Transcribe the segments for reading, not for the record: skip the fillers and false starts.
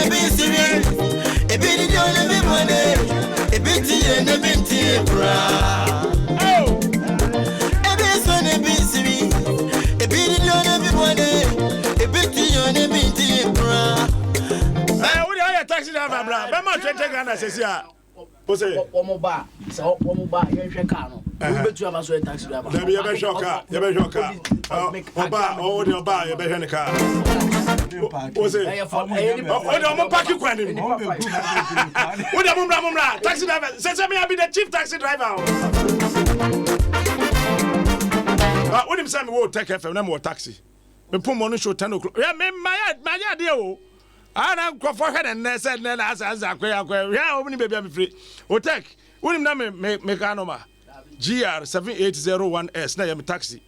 ne bisiri. E bidi di on be money. E biti e ne binti bra. Oh. E biso ne bisiri. E bidi di on be money. E biti e ne binti bra. We dey taxi driver bra. Be ma 20 Ghana sesia. Ose omoba so omoba yenhwe car no we betu aba so taxi driver there be be shoka oba o de oba ye be hwe ne car ose o de omo park kwani o de mumra taxi driver say me I be the chief taxi driver o de say me wo take FM na me wo taxi me put money show 10 o'clock yeah me my dey o ana kwofo hwe ne say na asa akwa ya o ni baby am free o take unim na me ka no ma GR 7801S na ya me taxi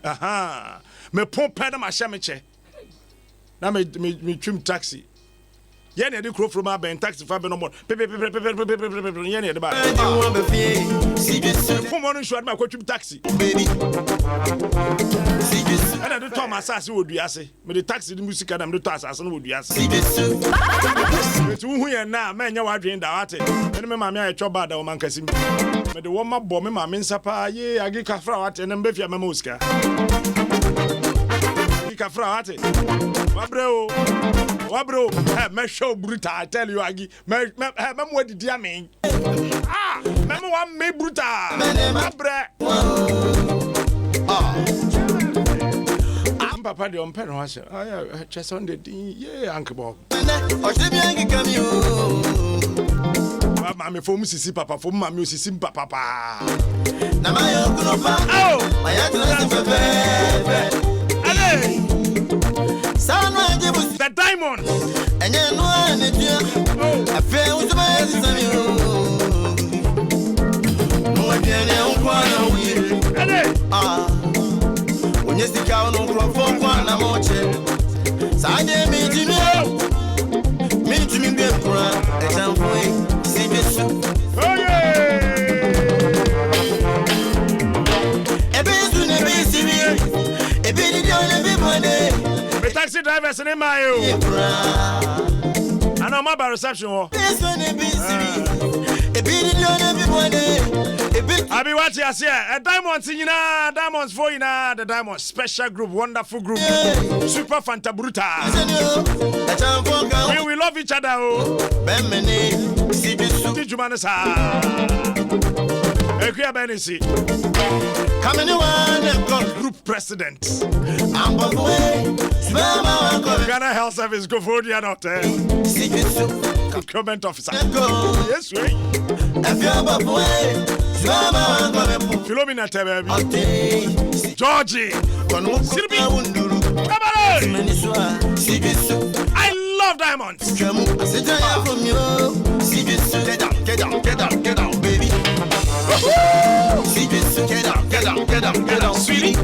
aha me pon pe na ma hye me che na me twim taxi ye na de kro from aben taxi fa be no more ye na de ba pon mo no show ma kwatwim taxi baby ana do to ma asase woduase me de taxi de music na me do to asase no woduase tu hu ye na ma nya wadwen da wate me ma me aye choba da o man kasi me de wo ma bo me ma me nsapa ye agi kafra wate na mbefia mama uska agi kafra wate wabro me show brutal I tell you agi me mo didi amen me mo wa me brutal wabre papa de on pen was chest on the yeah uncle bob o se bi angi kami o ma me fo mu sisi papa fo ma me sisi papa na ma yo kuno pa oh ma ya tuna se pepe ale sanu anje bu the diamond enye no ane dia afi uzuma sami o no ene on kwa na wi ale Sika no crofo kwa na moche Sanye mi be kura example si besu oh yeah ebe su ne be sibi ebe di on be money the taxi drivers in my yo ana ma ba reception ho besu ne be sibi ebe di on be money Abi what you say? A diamonds in diamonds for the diamonds special group, wonderful group, super fanta bruta. We love each other. Oh, did you manage? Ekuya Benisi, group president. Ghana Health Service go for the other. Comment officer. Yes, we. Philomena baby. Georgie. Silby. I love diamonds. Get down, baby. Get down, sweetie.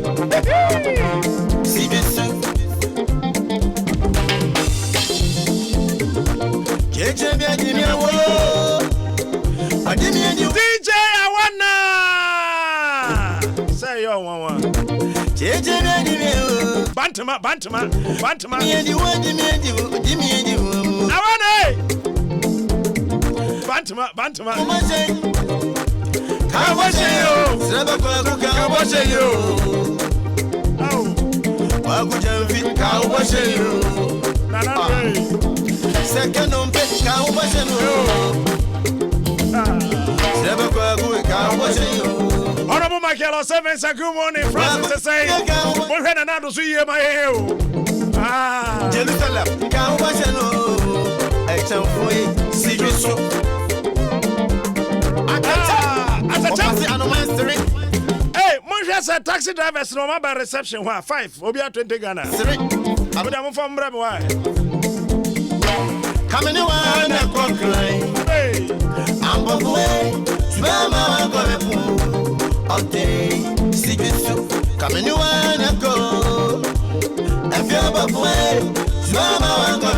DJ Awana. Say yo one. Bantama. Awana. Bantama. Kawashe yo. Oh. Kawashe yo. Na. Second on pet kawashe yo. Honorable Michael 7 good morning, Francis to say, what had another see my hair? Jerusalem, Kawashano, see you so. Hey, Monja said taxi drivers no more by reception. 5 Obia 20 Ghana. I would have from Brabway. Come in one and conquer. Hey, I'm on the way. Mama, go all day. See you soon. Come in one and go. If you're above way, Mama, go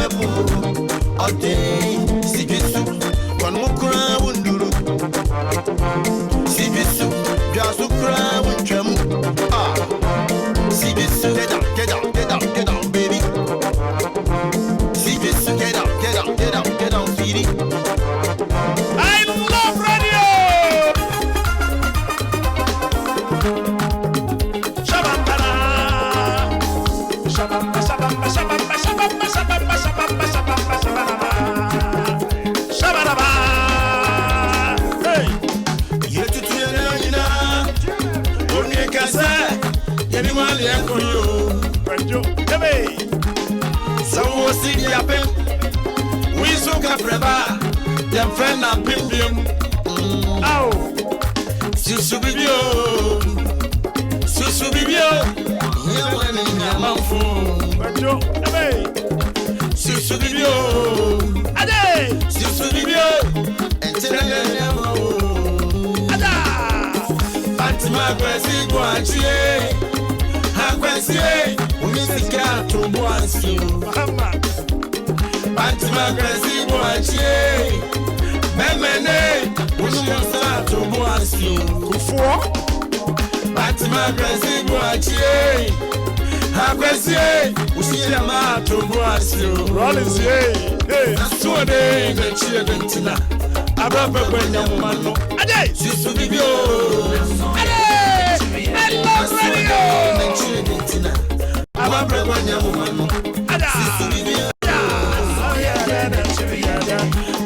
all day. See you soon. One more crown, see you soon. Just a crown, jump. See you soon. Get down, baby. See you soon. Get down. see the apem. We so capreba, them friend and pimpium. Oh, Susubibio, you went in your mouth. Susubibio, Ade, Susubibio, and Tenayamo. Ada, Fatima Kwesi Guanchie, Hakwesi, Umisika to Boansi, Fatima Kwesi Guanchie, Memene, Ushasa to Boansi, Kufo, Fatima Kwesi Guanchie, Hakwesi, Ushama to Boansi, Rollins, that's what they cheered Tina. Ababa kwenya mumano. Ade, Susubibio. Ade, I love radio. Ababa kwenya mumano. Ada, Susubibio.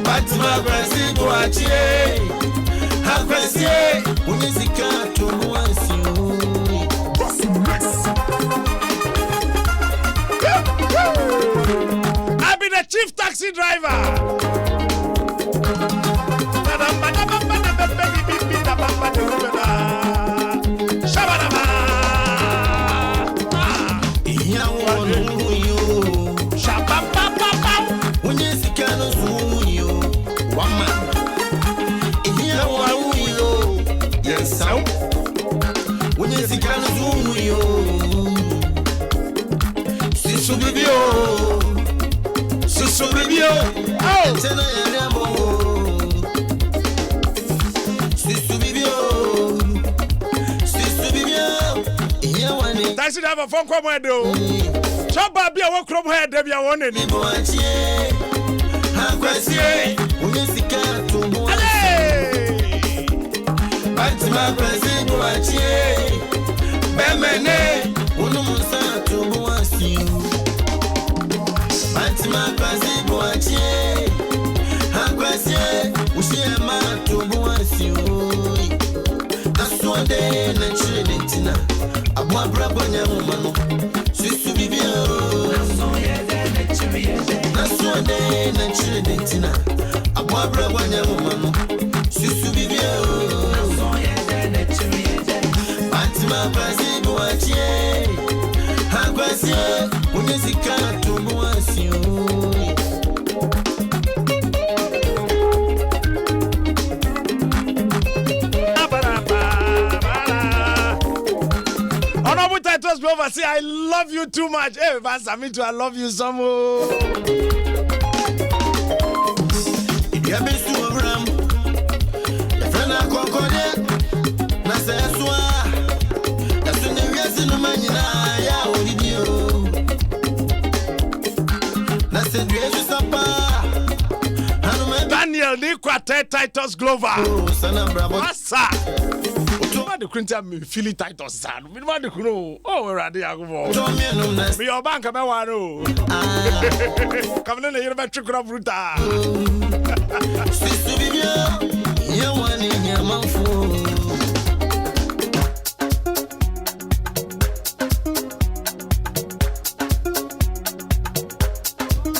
Fatima Kwesi Guachie. Hakwesi, Unisika Tumuansi. I'll be the chief taxi driver. Susubibio, oh, taxi driver phone come where do. Chop up your work from here, Debbie. I want any. Abwa brabo nyamumano Susubibio Naswade na chiredentina Abwa brabo nyamumano Susubibio Fatima Kwesi Guachie Hakwesi Unisika Tumuansi. Say I love you too much. Hey, Pastor, me too. I love you so much. Daniel, ni kwate Titus Glover. Massa. The Quinta Philly Titus son. We want to know. Oh, we're at the Agovo. Be your bank of Mawano. Come in here about trick of Ruta. You want in your mouth.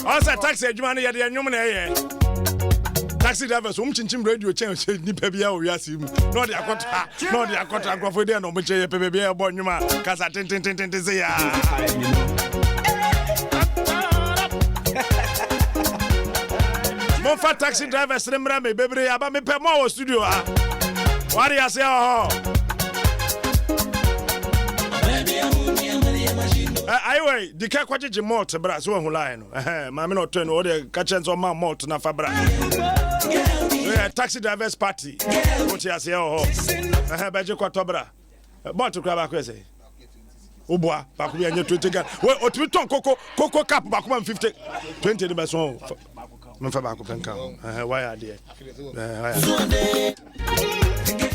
Also, taxi, you want to get your human. Taxi drivers, chim radio change ni pebia o yasim. No dia kwata, no dia kwata kwafo dia no meche pebia bo nyuma. Kasa tin say ya. Mon fa taxi drivers remra me bebre aba me pe mo studio ah. Wari ase ho. Anyway, the car kwaje malt bra so hu line no. Ma me no turn o de ka chen so ma malt na fa bra. Taxi drivers party. What you say ho. Beje kwato bra. But to grab akwese. Oboa, ba ko bi anya 20 gan. We otimi ton coco cap ba ko 50. 20 de be so. Me fa ba ko penka. Why are there?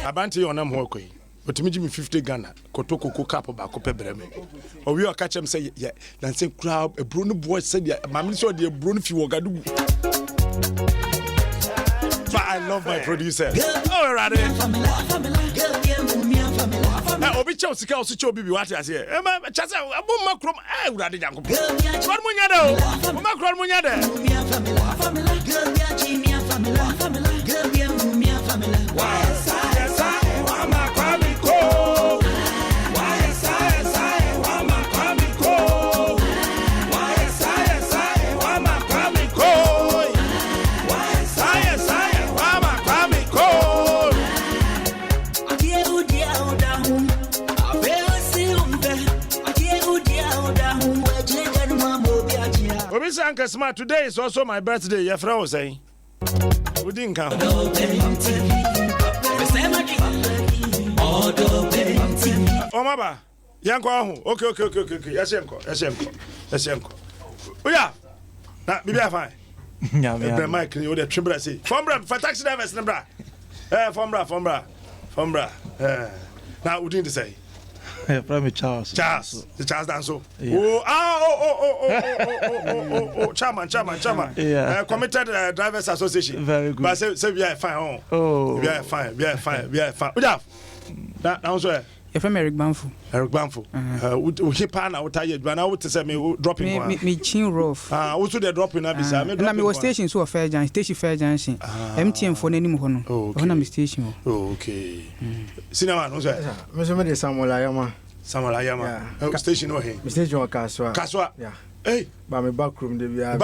Abanti onam ho koi. Otimi give me 50 Ghana. Koto coco cap ba ko pebre me. O wi o ka chem say yeah, dan say crowd e bro no boy say mamni so de bro no fi wo gadu. But I love my producer. Oh, ready? obi che osika osuche obi bi wate ase e ma chase abo makrom eh urade janko kro munya de o makrom munya de Uncle Smart, today is also my birthday. Your friend was saying, we didn't come. Oh, Maba, Yanko, okay. Yes, Yanko. Oh, yeah, that be fine. Yeah, the mic, you the triple say. Fombra, for taxi drivers, Nabra. Fombra. Now, what did you say? From Charles. The Charles Danso. Oh, chairman. Yeah. Committed Drivers Association. Very good. But say we are fine. Oh, we are fine. What up? That also. You're from Eric Banfu. We pan out tired, but now to say me dropping one. Me chin rough. Also the dropping up is I'm station so fair junction. MTM for any mono. Oh, I'm station. Okay. Cinema, no sir. Mr. Samuel Ayama. Station no here. Station Kaswa. Yeah. Hey, by my backroom Debia.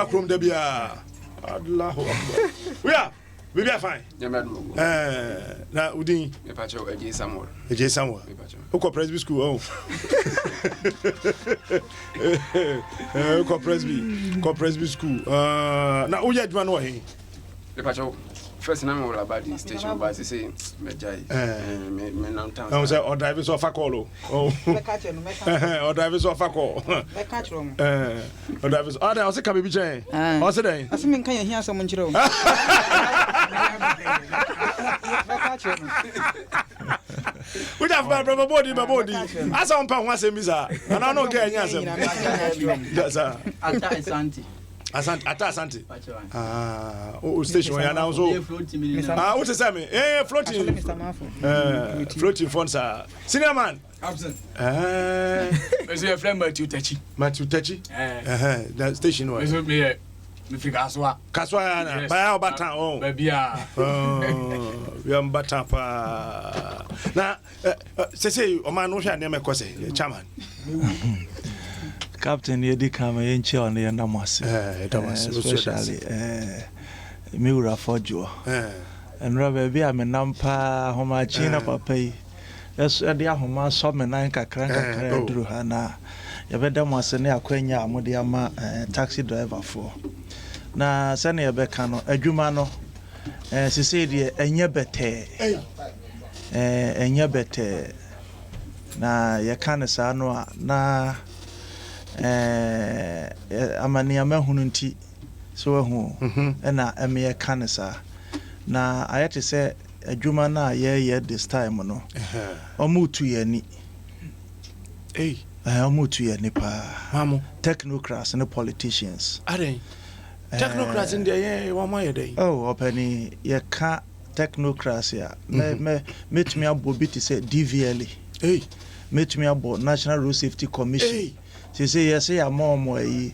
Allahu Akbar. We are fine. Now, Udin. AJ Samuel. Who Presby School? Presby School. Now, who yet one way? First name all about the station, but they say, I was or drivers of a call. Or drivers of a call. Or drivers. Oh, there was a cabby chain. What's the day? I think can you hear someone? We have my brother body. I saw him once a mizar, and I don't get any. Yes, Asante. Station where now so. What is that? Floating phones are. Senior man. Absent. Is your friend Matthew Tachi? That station where. Me Kaswa. Kaswa, by our batan. Oh, baby. We are batapa. Now, say, O man, no shall never cause a chairman. Captain Yedi Kama Yenchi on the Andamas, especially Mura Fojo. And Robert Bia Menampa, Homachina Pape. That's a dear Homa Somenanka Cranka Drew Hana. Yabeda Masenia Quenya Modiama taxi driver for. Na Sania Becano, a Jumano, she said, Enyabete. Na Yakana na. Amani amehununti so hu na eme kanisa na ayete se adwuma na ye this time no omutu yani omutu yani pa mamu technocrats and politicians are technocrats in the one more day openi ye ka technocrats ya metumi abobi ti se DVLA metumi abo National Road Safety Commission. She say yes, ya mom yi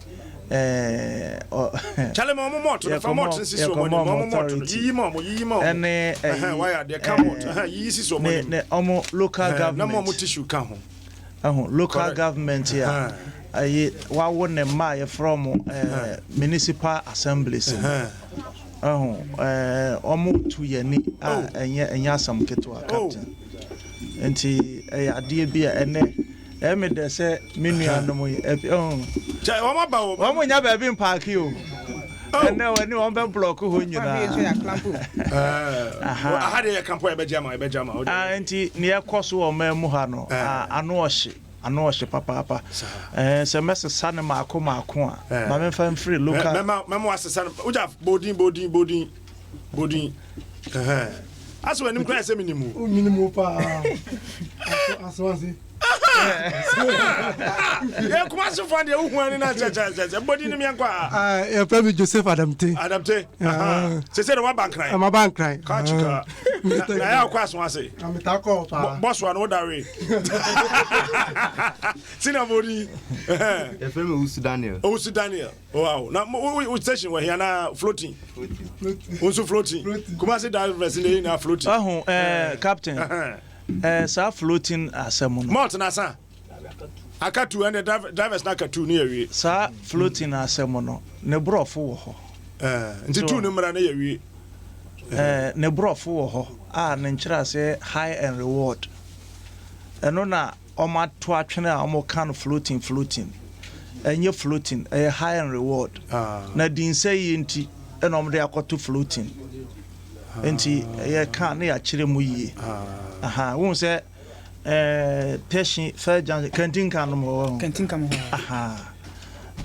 chale mom moto for moto si so money mom moto yi mom ene why are they come out yi si so money ne omo local government na mom tissue ka ho local government here ayi wa won ma ye from municipal assemblies omo tu yani enye asam ketwa captain enti ade bia ene de say menu no mo chai o ma ba o mo nya ba bi park o ene wani won be block ho nyina aha de campo e be jama enti ne ekoso o ma mu ha no ano ohye papa se mess san maako a ma me fan free local memo asesa uja bodin aso anim kra se minimu pa aso Yeah, come on, so far the one in a body in me. Probably Joseph Adamte. She said, "What bank cry? I'm a bank cry. Catch car. I have question. I say, I'm a taco. Boss one, what that way? Sinabody. Daniel. Oh, Daniel. Wow. Now, which station were here now floating? Also floating. Come on, say that resident now floating. Oh, Captain. Sa floating ASEM. Martin Asa. Akatu and the drivers nakatu near you. Sa floating ASEM no. Ne brofo wo ho. Nti two number na ye ne brofo wo ho. Ne nkyira say high and reward. Eno na oma to atwene a omo kan floating. Enye floating high and reward. Na din say yenti eno omo de akoto floating. Enti ye kan na ya kire mu yie. Aha, won say teshin fair jan canteen kan mo. Canteen kan mo. Aha.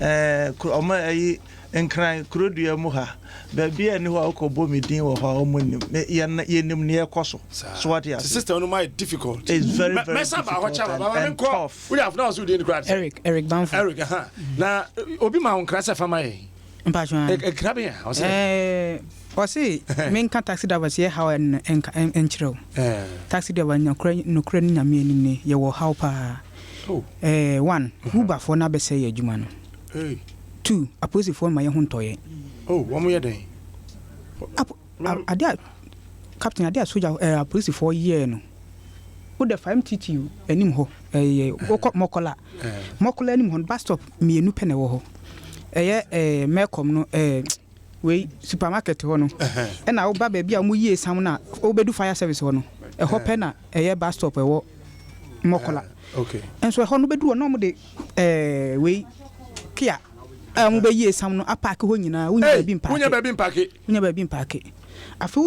Omo ayi enkran kurodua mu ha. Ba bia ni ho akobo medin wo ho omonim. Ye nim ne ekoso. So what ya? The system no my difficult. It's very difficult. And tough. We have now so the crowd. Eric Banford. Eric, aha. Na obi ma on krasa fama e. Mpatwa. Krabia, o say. O say men kan taxi driver say how en enchiro. Taxi driver nokra ni nyame anim ne ye wo how pa. Oh. One, Uber for na be say adwuma no. 2, opposite for my ho ntoye. Oh, one more day. Adia Captain Adia soldier police for year no. Wo the 5TTU anim ho mokola anim ho bus stop mienu pene wo ho. Mekom no we supermarket ho no. E na wo ba ba bia mo yie sam na wo bedu fire service ho no. Ho pena bus stop wo mokola. Okay. And so ho no bedu no mo de we kia mo be yie sam no apake ho nyina wunya ba bi mpake afi wo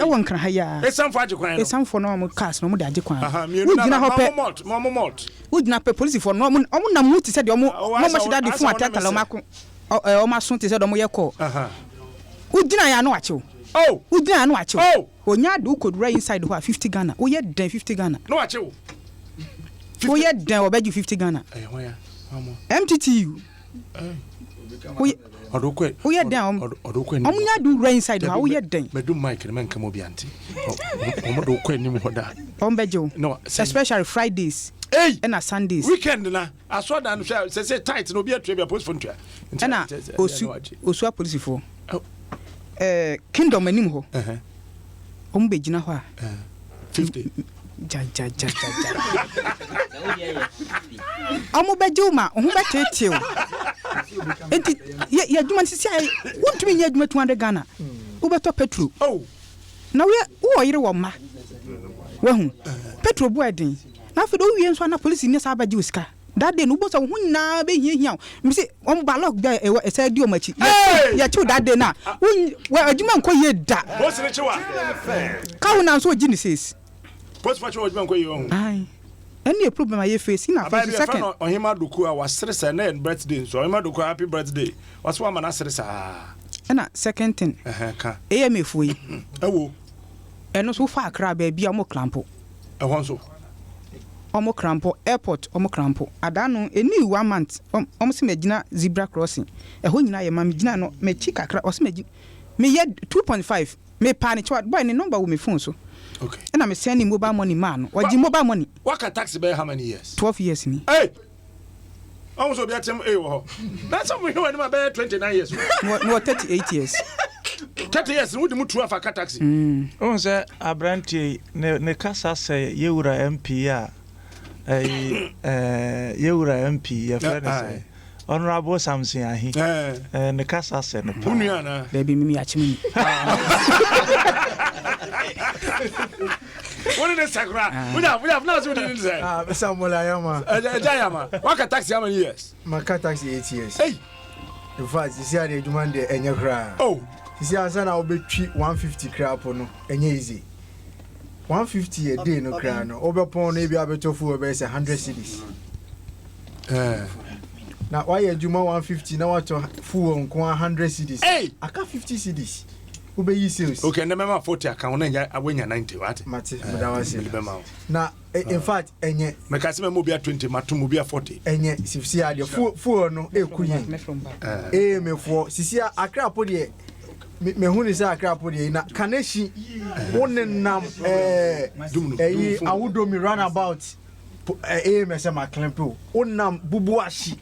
won kra ha ya esam fo agekwan no esam fo no mo cars no mo de agekwan wo gina ho pe malt wo gina pe police fo no mo na mu ti se de mo shida de fun atata ma ko o ma sun ti se de mo ye ko wo gina ya no achew wo gina no achew onya do kodura inside ho 50 Ghana wo ye den 50 Ghana no achew wo ye den obeju 50 Ghana MTTU odokwe wo ye den omunya do right inside ho wo ye den medum mic ne menka mo bianti omodo okwe ni mo hoda ombejo no especially Fridays and Sundays weekend na aso da no say tight no be atwe post phone twa na osu police for kingdom anim ho ombegina ho a 50 ja omo bejo ma ho beteteo enti ye adwuma sisi ai wontumi nya adwuma 200 Ghana wo beto petrol na wo yire wo ma wahu petrol bo adin na fe do wie nso na police ni sa abaji osika that day no bo so hu na be hia mi say on balok da e say di o machi ya chi that day na wo adwuma nko ye da bo sire chiwa ka wo na so gi ni says post patch adwuma nko ye ho ai any problem I face na for second on him adoku a was stress na birthday so him adoku happy birthday was one man stress na second thing ka AMF yi ewo eno so fa akra ba bia mo clampo ehon so omo crampo airport omo crampo adano eni 1 month omo se magina zebra crossing eho nyina ye ma magina no me chi kakra o se magi me ye 2.5 me pani chwa boy ni number wo me phone so okay and I'm sending mobile money man waji mobile money what can taxi by how many years 12 years ni hey almost be atem wo that's how we know any about 29 years no 38 years 30 years we dem tu afa taxi on say abrantie ne kasa say yewura MP a yewura MP ya friend say honorable Samson ahi ne kasa say no pa unu ana baby mimi achimi what is sakra we have now so didn't say Samuel Ayama Ayama what taxi how many years my taxi 8 years hey in fact you see how they demand the enya kra oh you see how na obetwi 150 kra po no enya easy 150 a day no kra no obepon no e bia betofu e be say 100 cedis na why you juma 150 na what full on 100 cedis hey aka 50 cedis ube yi sales okay na mema 40 account na awenya 90 what mate mudawase bema na in fact enye meka se memo bia 20 matum bia 40 enye sisi ade fu no ekunye mefo sisi akra po de me hu ni se akra po de na kaneshi wonenam yi awudomi runabout AMSM aklempo wonam bubuashi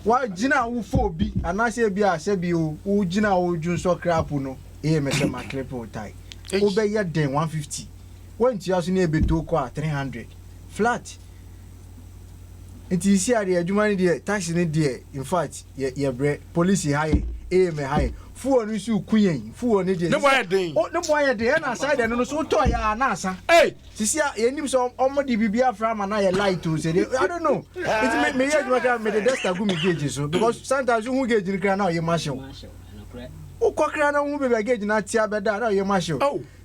wa jina wo fo bi anase bi a se bi o jina wo junso crap no AMSM aklempo tai o be ye den 150 when ti aso na ebeto ko a 300 flat enti si ade adwuma ni de taxi ni de in fact ye bre police high AM high fuo no su kuyen fuo ni de ne boy den o ne boy den na side no so to ya na asa sisi yenim so omo di bibia from na ye light o say I don't know it me ye adwuma me the desta go me gauge so because sometimes you gauge ni kra na ye machine o kokra na hu be gauge na tia beda na ye machine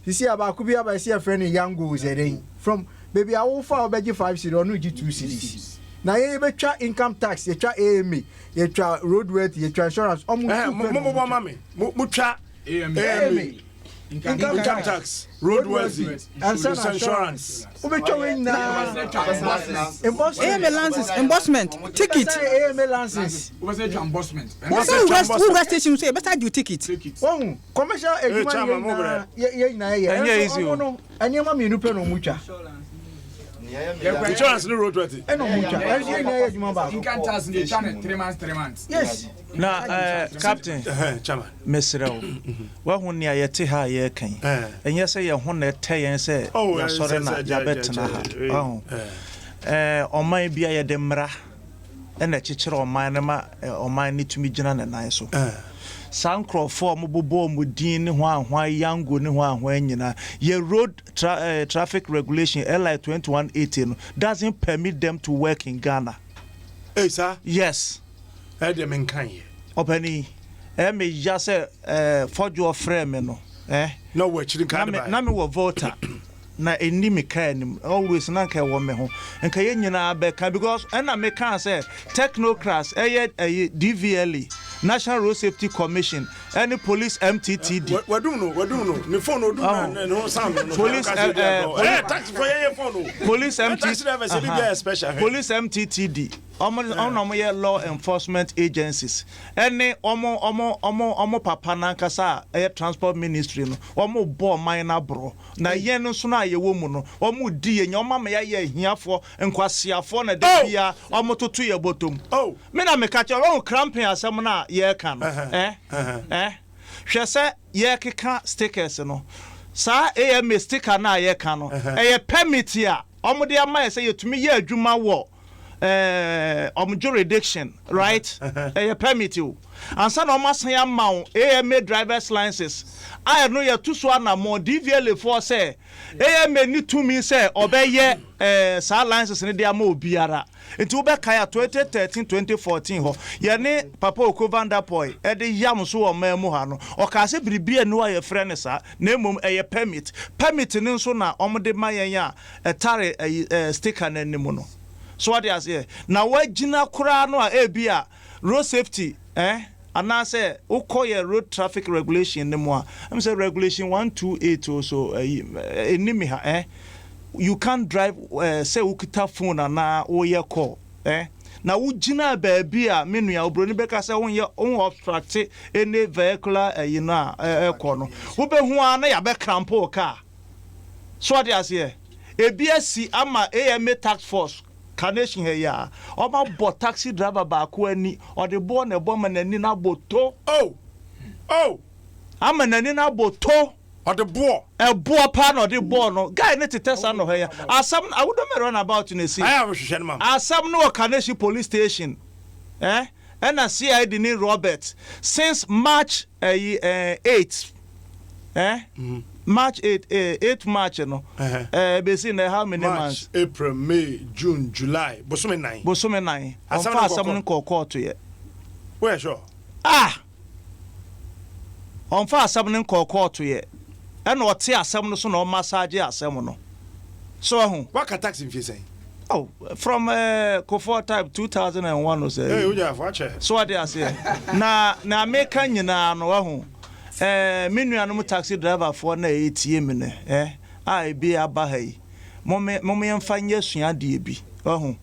sisi aba ku bia ba see friend yango say from baby I will for obeji 5 cedi or no gi 2 cedis na ye be twa income tax ye twa AMA ye twa road weight ye twa insurance mo mame mo twa AMA income tax road weight insurance we twa we na embossment ticket AMA license we say embossment who station say better do ticket commercial education ye na ye no anyama me nu pe no mu twa insurance no road weight no mu twa ye na ye adwuma ba income tax in the channel 3 months yes na captain chama mesrao wa hu ne ayete ha ye kan enye se ye hu na eten se ya sore na ya betena ha oman bia ye de mra na chichire oman na ma oman ni tumi gina na nan so sankrofo mobobo mudin ne ho ahwa yango ne ho ahwa nyina ye road traffic regulation LI 2180 no doesn't permit them to work in Ghana. Hey sir, yes Adom nkan ye opani me ya se fojo frame no no we chiri kan ba na me wo voter na eni me kan always na kan wo me ho nka ye nyina be kan because na me kan say technocrats DVLE National Road Safety Commission any police MTTD wadum no me phone odum no sound no police tax for your phone police MTTD police MTTD omo ye law enforcement agencies any omo papa nankasa transport ministry no omo bo minor bro na ye no so na ye wo mu no omo di ye nyoma me ye hiafo nkwasiafo na de bia omo totu ye botom me na me ka che o cramping asem na ye ka no hwe se ye keka stickers no sa AMA sticker na ye ka no permit ya omo de ama ye yetumi ye adwuma wo jurisdiction right permit you and son of mass amount AMA driver's licenses I know you to so na more DVLE for say AMA need to me say obeye sa licenses in the amo biara nti wo be kaya 2013 2014 ho ye ne papa Okovanda boy e de yam so o mamu ha no o ka se biribia no aye frɛ sa na mom permit ne so na omde mayen a tare sticker na nimu no so what they say na wagina kura no a ebia road safety anase ukoye road traffic regulation ne mo am say regulation 128 also enimi ha you can't drive say ukita phone na oye call na wugina baabia menua obroni beka say won obstruct any vehicular call no wo be hu ana ya be crampo car so what they say ebia si ama AMA task force Carnation here ya oba bo taxi driver ba ko ani o de bo na bo manani na boto amanani na boto o de bo pa no de bo no guy ne tetesa no here asam I would not run about in a see I have hwehwe no mam asam no Carnation police station and a CID ni Robert since March 8 March 8 March no be seen how many months April May June July bosome 9 asam nko court ye where sure on fa asam nko court ye e na ote asam no so na o massage asam no so ho what ka tax if you say from Comfort type 2001 no say hey uja for che so what they say na American nyina no ho me nuanom taxi driver for na ATM ne I be aba hai mom yemfa nya sua de bi ohu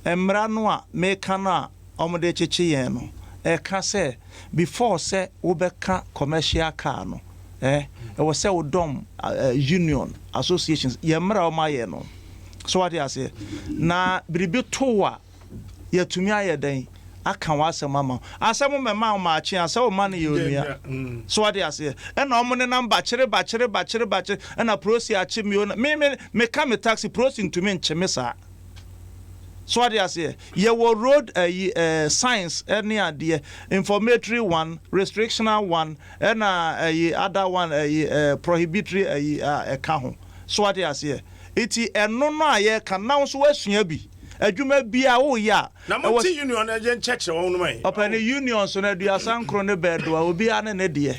emra no a me kana omode cheche yen no ka say before say wo beka commercial car no e was say Adom union associations yemra o maye no so what you say na biribi to a yatumi ayeden aka wasem ama asem me ma achi asem ma ne yonua so what you say e na omo ne number kire ba e na prosi achi me ka me taxi prosi ntumi ncheme sa so what you say ye wo road science any ade informatory one restrictional one and other one prohibitory ka ho so what you say iti eno no aye kan na so asua bi adwuma bia wo ya na mo ti union agent check won no mai open union so na duasan kro ne bedo a obi ane ne de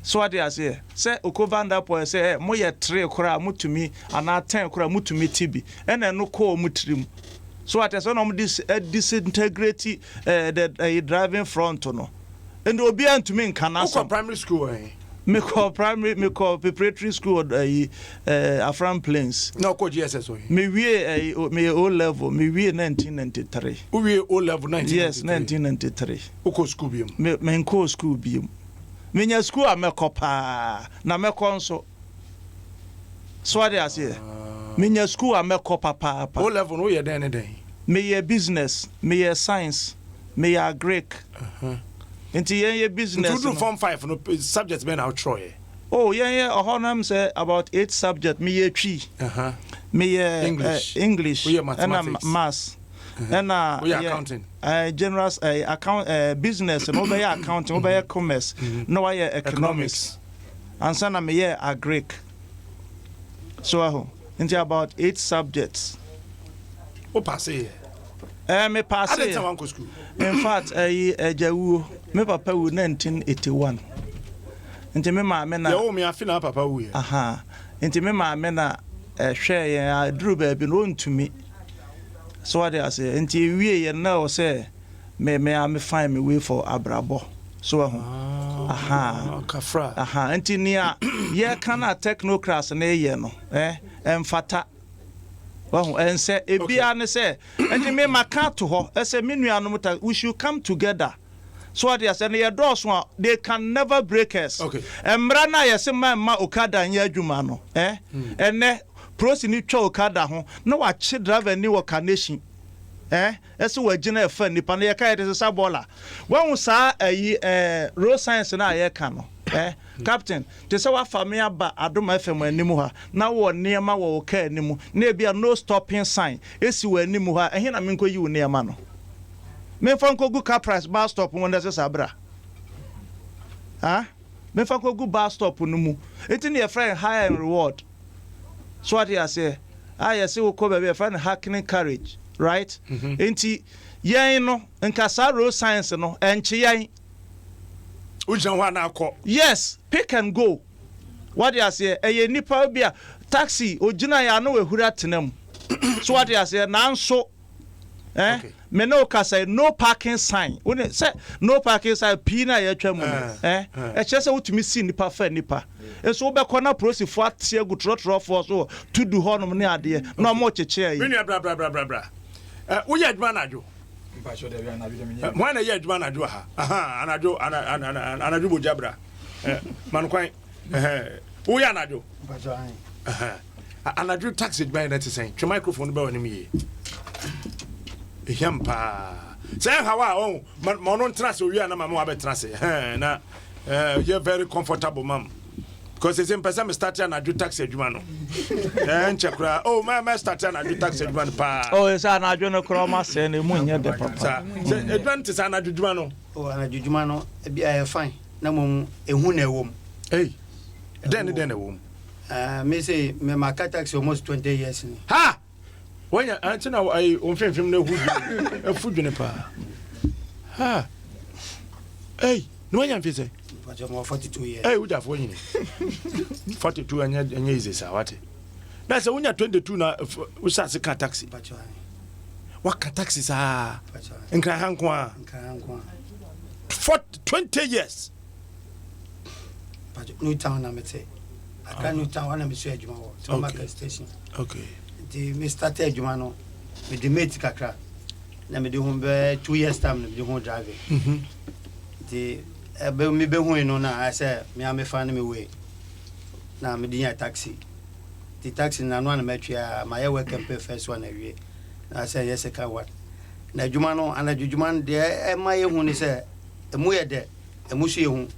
so what you say okovanda po say mo ye 3 kra mutumi ana 10 kra mutumi tibi ene no ko mutrim so what so no disintegrate the driving front no and obi antumi nkana so primary school me call preparatory school Afram Plains no ko GSS me me O level me 1993 we O level 1993 yes 1993 uko school biom me nko school biom me nya school a me kopa na me konso so what I say me nya school a me kopa papa O level no ye den me ye business me ye science me ye Greek Inti ye business. To do form 5 no subjects ben out try. Oh yeah honam say about 8 subject me ye twi. Me ye English and maths. And accounting. General account business no be accounting, no be commerce, no ye economics. And sana me ye Greek. So inti about 8 subjects. O pass me pass it. In fact, Jawu, me papa wu 1981. Nti me ma me na. Yo me afina papa wu. Aha. Nti me ma me na hwe ye duru ba bi no ntumi. So what I say, nti wie ye na o say me am fine me way for abrabo. So aha. Kafra. Aha. Nti nia ye kana technocrats na ye no. Emfata and say ebia ne say and me maka to ho say me nuanom we should come together so what they say na doors one they can never break us okay emra na ye say ma okada nya adwuma no ene prosi ni twa okada ho na wa chi driver ni wo kanation ese wa gina efa nipa na ye ka ye say bola wan sa road science na ye ka no Captain, te say wa fa me aba Adom FM animu ha na wo niema wo ka animu na bia no stopping sign esi wa animu ha ehe na me nko yi wo niema no me fa nko gu car price bar stop won dey sabra me fa nko gu bar stop no mu enti na your friend high and reward so what you say I say wo ko be your friend hacking carriage right enti yen no nka sa road science no enche yen yes, pick and go. What you say? Nipa bia taxi ojina ya no ehura tenem. So what you say? Na so me no ka say no parking sign. When say no parking sign pina ya twa mu. E che say utumi si nipa fa nipa. E so be kona prosi fo atie gu trotro fo so to do honom ne ade. Na mo cheche yi. Me bra. Wo ye aduma na jo. Mwana ye aduma na jo ha. Anajo bojabra. Man kwan wo ya anajo. Anajo taxi by that say. Twa microphone be woni me. Ehyampa. Say hawa no trust o wi na mama wa be trust. Na you very comfortable ma'am. Because it's in person start na do taxi adwuma no. Nchekura my start na do taxi adwuma pa. Oh yes na adwo no kro ma se na mu nya de papa. Say adwuma te na adwuma no. Oh na adwuma no e bia fine. Na mom ehu na ewom. Hey. Den ewom. Me say me maka taxi almost 20 years ni. Ha. When you antina I on film na hu e fudwene pa. Ha. Hey, no when you am say 42 years. Hey, we have one 42 and easy, sir. What? That's when you're 22 now. We start to car taxi. What car taxis are? In Krahankwa. 20 years. New Town na mete. Accra New Town wana me so adwuma wo. Market station. Okay. Me started adwuma no. Me de mate kakra. Na me de ho be 2 years time na me de ho driving. Ebe me be ho no na I say me am fa na me we. Na me de taxi. The taxi na no na metwa my work campaign first one awie. Na say yes second one. Na adwuma no ana adwuma de e ma ye hu ni say emu ye de emu so ye hu.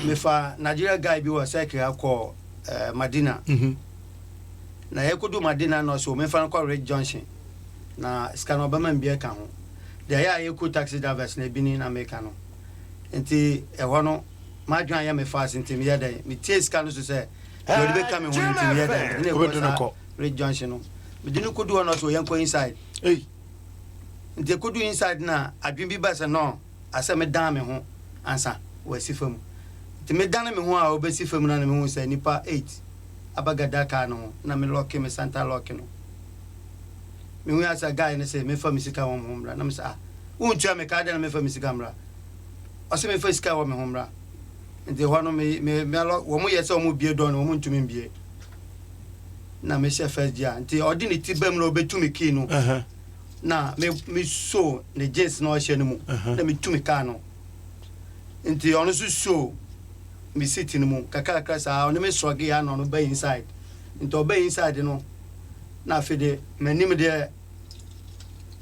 Me fa Nigeria guy bi was cycle akọ Madina. Na ye kodu Madina no so me fa akọ Red Junction. Na scan Obama mbia ka ho. De ya ye ko taxi drivers na bi ni na me ka no. Enti e ho no ma dwan ya me fa asenti me ye de me tie scan so say you be come home to me there. Ne ko Red Junction no. Me dinu kodu no so yen ko inside. Nti kodu inside na adwin bi ba se no ase me dan me ho ansa we si fam. Nti me dan me ho a obesi fam na me ho say nipa 8 abagada ka no na me lock me Santa lock no. Me hu asa guy ne say me fam sika wo mo mra na me say untua me ka da na me fam sika mra. Ase me fa sika wo me ho mra. Nti ho no me wo mo yese wo mo bie do no wo mo ntumi bie. Na me she first dia nti odi ni tibam no obetumi ki no. Na me so ne jeans no hye no mu na me tumi ka no nti ono so me sit no mu kakaka sa ono me soge ya no ba inside nti oba inside no na afede manim de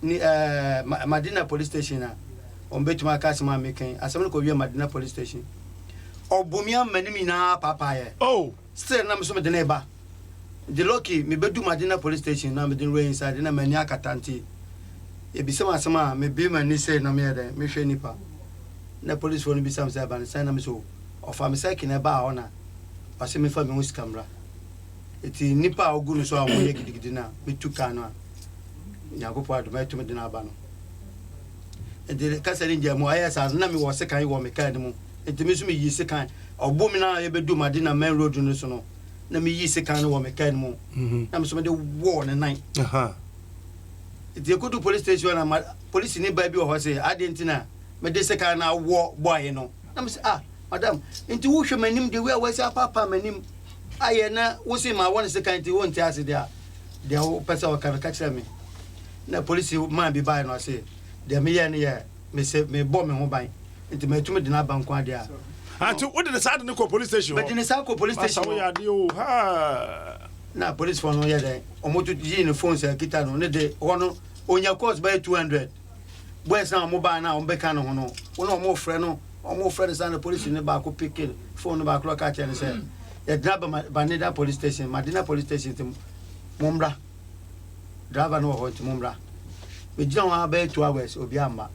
ni Madina police station na on betuma ka se ma mekan asem no ko wi Madina police station obumia manim na papa ye still na me so me de na ba the lucky me bedu Madina police station na me de inside na mani akatanti e bi sama sama me be mani say na me de me hwe nipa na police phone bi sam say ban say na me so ofa me say kina ba ona o se me fa me mus camera eti nipa ogu no so a mo ye gidigidi na me tuka no a nyagopo ado me tumi de na ba no e de kasari nje mo ayesa na me wo se kan wo me kan mu eti me so me yi se kan obo me na ye bedu Madina main road no so no na me yi se kan wo me kan mu na me so me de wo ne nan the go to police station and police ni baby or say adentina me de se kan na wo boy no na me say madam into wo hwe manim de we we say papa manim aye na wo say ma won se kan ti won ti ase dia de wo pesa wo kan ka kire me na police man bi buy no say de me ye ne ye me say me bo me ho ban into me tumi de na ban kwa dia anti wo de side ne ko police station but de sa ko police station wo ya de o na police phone no ye de omoto yi ne phone say kita no ne de wono onya cost by 200 boys na mobile na on be kan no no wono mo frɛ no omo frɛ say na police ne ba ko pick phone no ba ko ka che ne say ya driver Madina police station tim momra driver no ho tim momra we jira wa by 2 hours obi amba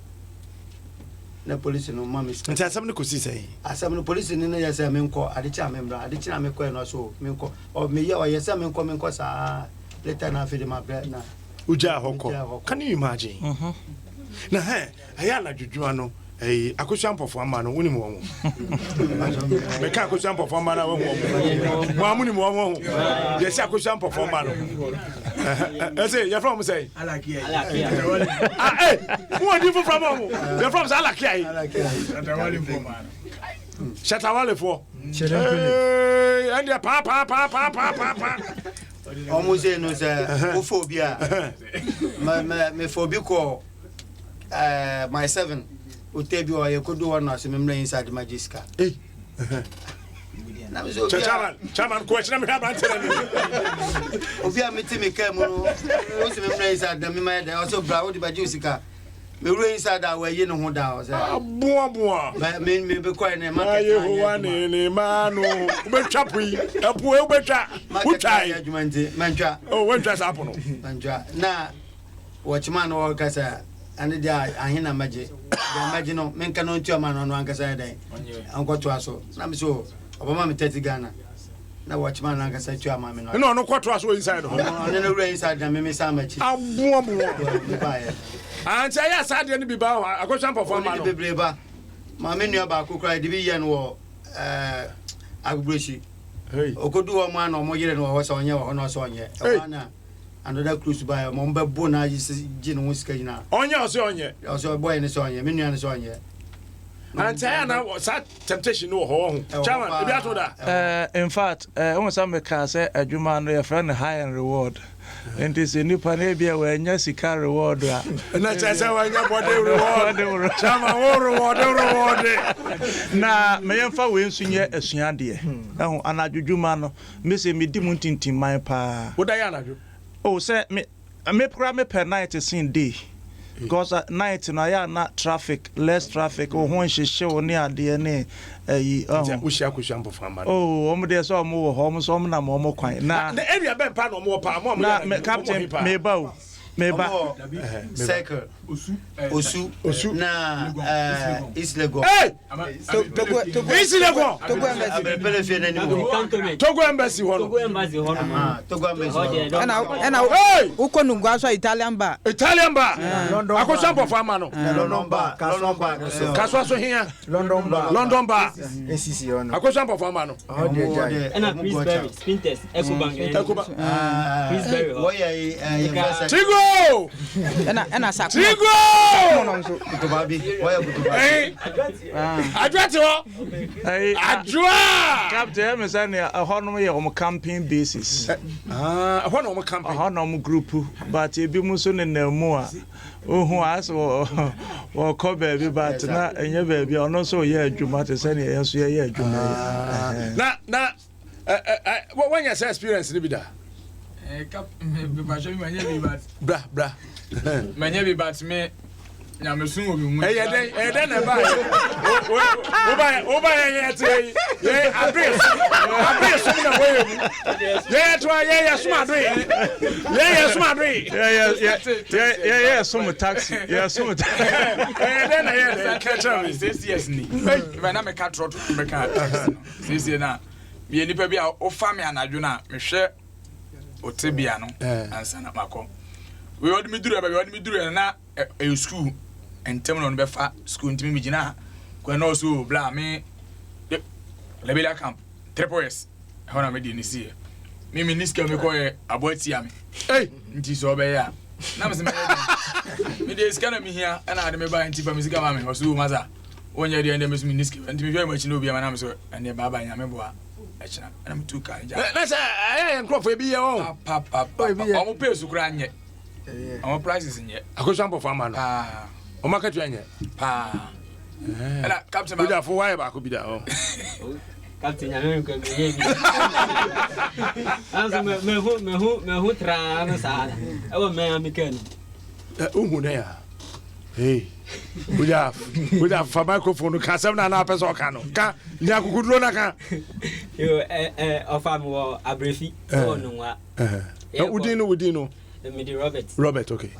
na police no ma miss nti asam ne ko si say asam no police ne na ya say me nko adechi amembra adechi na me ko no so me nko o me ye o ye say me nko sa later na fe de ma bre na uja hoko can you imagine na ayala jujuma no akosua mpofo ama no woni mo me ka akosua mpofo ama na wo mo amuni mo wo ye say akosua mpofo ama no say you from say alakia who are you from you from alakia Shatawale for and ya pa almost no say phobia me phobia ko my 7 utebi o ye kodu one as me mla inside magiska na me so chairman question me have answer obia meti me kam no o se me mla inside me my dey also bra o di bagusika me ru inside that way ye no ho da o say boa me be ko ne market aye ho wa ne ma no ubetwa pui apu ubetwa utai argument mantwa oh wentwa sapo no mantwa na watchman o kasa and dia ahina maje no menka no ntua ma no ankasa dai ankoto aso na me so obama me 30 Ghana na watchman ankasa tua ma me no no koto aso inside ho no ru inside na me sa machi aboa anti ya sade ne bi ba akosua perform ma no bebreba ma me nua ba akokra de bi ye no wo agbroshi okodu wo ma na omo yire no wo so onye wo no so onye na another cruise by mo mbe bo na ji no sika jina onye o so onye boy ne so onye me nua ne so onye And Tiana, that temptation no home. Chairman, if you told that. In fact, almost some can say a Juman, a friend, high and reward. And it's a new panabia where Jessica reward. And that's how I got what they reward. Chairman, reward. Now, may I find wins in yet a shandy? Oh, and I do Jumano, Missy me demonting to my pa. What Diana do? Oh, say me, I may program per night a scene day. Because at night, I am not traffic, less traffic, or when she show near DNA. Oh, there's all more homes, more quiet. Now, the area been pan or more palm, Captain Maybow. Circle. Osu. Na Islego. Hey! Islego. Togo Embassy. Togo Embassy. And hey! Ukonu Guasa Italian bar. Italian bar. London. Ako sample for mano. London bar. Kaswa so here. London bar. London bar. ACC on. Ako sample for mano. And Chris Berry. Spinters. Ecobank. Chris Berry. Tigo. And I said, Tigo! Captain, I'm saying a honor on a campaign basis. A honor campaign, a honor group, but you be musun in the more. Who has or call baby, but not and your baby, or not so, yeah, Jumat, any else, yeah, now, when you say experience, Libida. Blah. Many be but me. Now, soon will be. Hey, then I buy. Over here, yeah, I some taxi, yeah, some taxi. Then I catch up. Yes, when I'm a cat trot to make a this year now. Me and the baby are family and I do not, Michelle Otebiano and San Marco. We want me do it, but we want me do it now a school and tell me on the school to me, Gina. When also blah me the Labella camp, Trepoes, how am I doing this year? Mimi Niska me call a boy Tiami. Hey, it is over here. Now, me days can me here and I remember in Tipa Music or so, Maza. When you're the end of Miss Miniski, and to be very much no be an answer, and the Baba and Yameboa. And I'm too kind. That's I am crop for be your own. Papa, I'm a person who ran yet. Our prices in yet. I could sample for man. Ah, or market yet. Ah, Captain, I for why I could be there. Captain, I can be. Who trans our man became. Oh, there. Hey, we have for microphone. Can some na person cano. Can you good run? You of a briefy. Oh, no, we didn't. Robert, okay.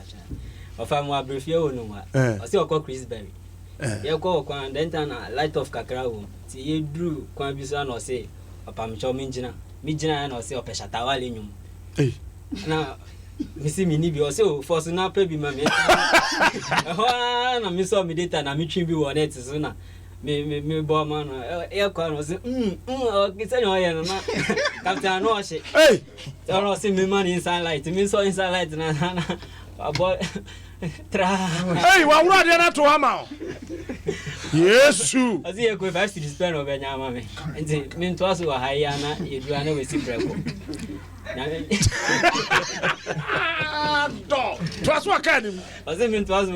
Of I'm a briefy. Oh, no, I see a call Chris Berry. You call one dentana light of cacao. See, you drew Quambisan or say, upon Chomingina, Mijina or say, or Peshatawalium. Hey, now. Missy Minibi or so for Suna Pebi, mammy. I miss all me data and I meet you on it sooner. Me, Borman, aircon was it's annoying. Captain Wash it. Hey, I don't see me money inside light. Me so inside light and a boy. Hey, what are you not to Hama? Yes, you. I see a quick to spend over Yamame. And it meant to us who are Hyana, if you are never see Prevo. Trust what kind of was it meant to us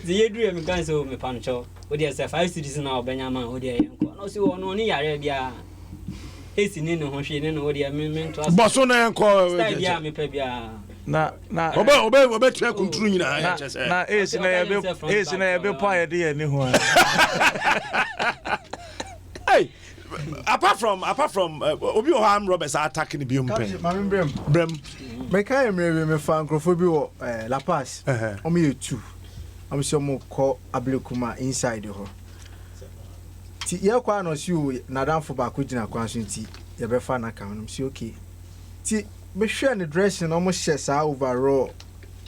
the dream can so me pancho. What is a 5 citizen of Benjamin, who they no so no near Arabia. Hasten in the Hoshin and what they meant to us. Bossona and call me Pebia. Na obey track control na is in a bit pie dear anyone. Hey, apart from Obi Oham Roberts attacking the Brem. Make I me fan Crophobio La Paz. Omi 2. I'm so more call Ablekuma inside the hole. Ti yakwa no si o na dan fo ba ko gina kwanso nti ye be fa na kan no si okay. Ti me hwe ne dress no mo hye sa overall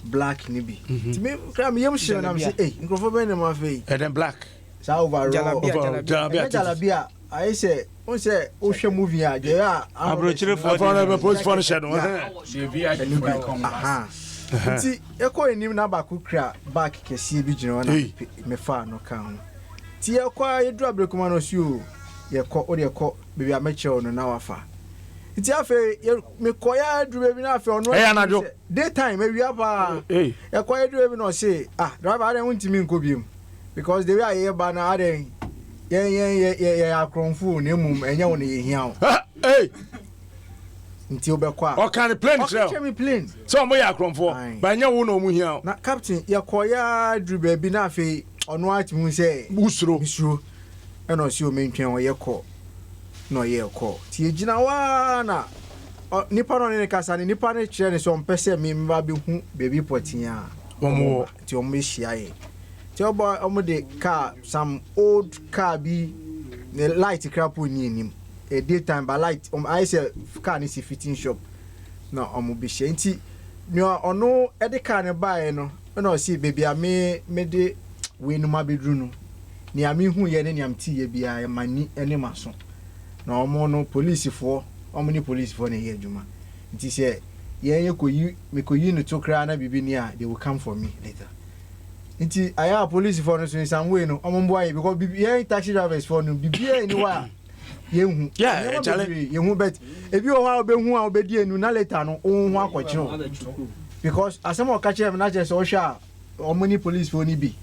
black ni bi. Ti me kra me yem hye na me say eh nkrofo be ne ma fe. And then black. Sa overall jalabia. I say on say o hwe movie a je a abrochire for post for shadow. She be a come. Aha. Ti e ko enim na ba ko kra back kesi bi gina na me fa no kan. Tia kwa yedru abrekuma no sio ye kɔ o de kɔ baby ameche no na wafa. Iti afe me koya dru baby na afe ono daytime we aba ye koya dru baby no say driver I don't ntimi nko biem because the way I hear ba na ade ye akronfu na mum enya wo ne ye hia wo nti obekwa o kan plane trail o me plane so mo ya akronfo ba nya wo na omu hia na captain ye koya dru baby na afe ono atimu say busuro eno si o mentwen o ye kɔ no ye kɔ ti ejina wa na nipa no ne kasa ne nipa ne kyerɛ ne so mpɛsɛ me mba bi hu baby potia omo ti omo hia ye ti obo omo de car some old car bi ne light crapo ni enim a daytime by light I say car ni si fitting shop na omo bi hia nti no ono e de car ne bae no na o si baby a me de we no ma bedru no ni ami hu ye ne niam ti ye bia ye mani ene maso na omo no police fo omo ni police fo ne ye adwuma nti se ye koyi me koyi no to kra na bibi ni a they will come for me later nti aya police fo no so in some way no omo mbo aye because bibi ye taxi drivers fo no bibi e ni wa ye hu ye hu bet ebi o ha obehu a obedi enu na later no o hu akɔkye because asem o ka kye me na je so hwa omo ni police fo ni bi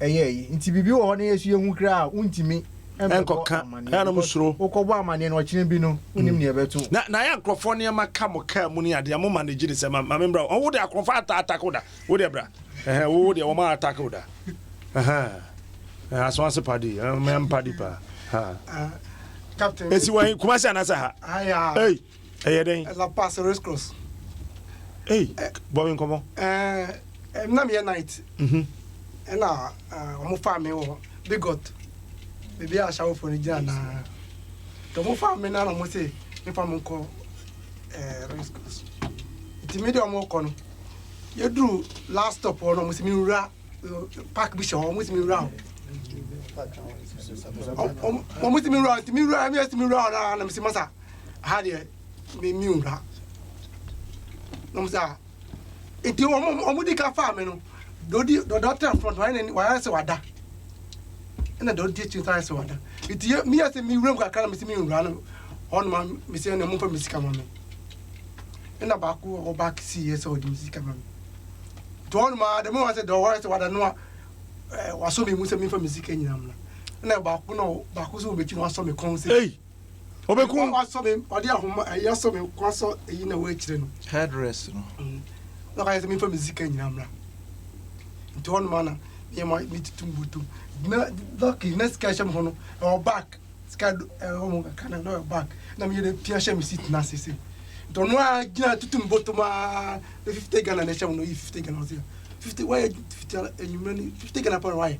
nti bibi wo na yesu yehu kra untimi enkoka na musuro ukɔbɔ amane na ɔkyene bi no unim ne ebeto na ya nkrofo ne ma ka mo ka mu ne ade mo manage ne sema ma membra wo de akrofo attack wo da wo de bra wo de wo ma attack wo da aso ase padi me padi pa captain esi wan kuma se anasa ha hey den la pass race cross boy nkomo na me night na omo family wo bigot baby a shawo for ni jana to mo family na mo say me family ko race course it me de omo ko no you do last stop or no mo say me ra park bi show mo say me ra mo say me ra na me say masa ha de me ra no mo say enti omo di ka family no do doctor front why say wada na do teach try say wada it me say me room ka me say me run on man me say na mo fa music ma me na ba ko o back see yes o di music ma me to on ma the mo say do why say wada no wa so me mu say me fa music nyina am na ba ko no ba ko so me chi no so me kon say obeku wa so me odi ahoma ya so me kwa so eyi na wa chire no headrest no na ka say me fa music nyina am to on mana me ma mitumbutu na lucky next cash am hono or back ska o kana no back na me dey pia shame sit na sese to no a gina tutumbutu ma 50 Ghana na shame no 50 Ghana 50 why 50 enyumani 50 Ghana per why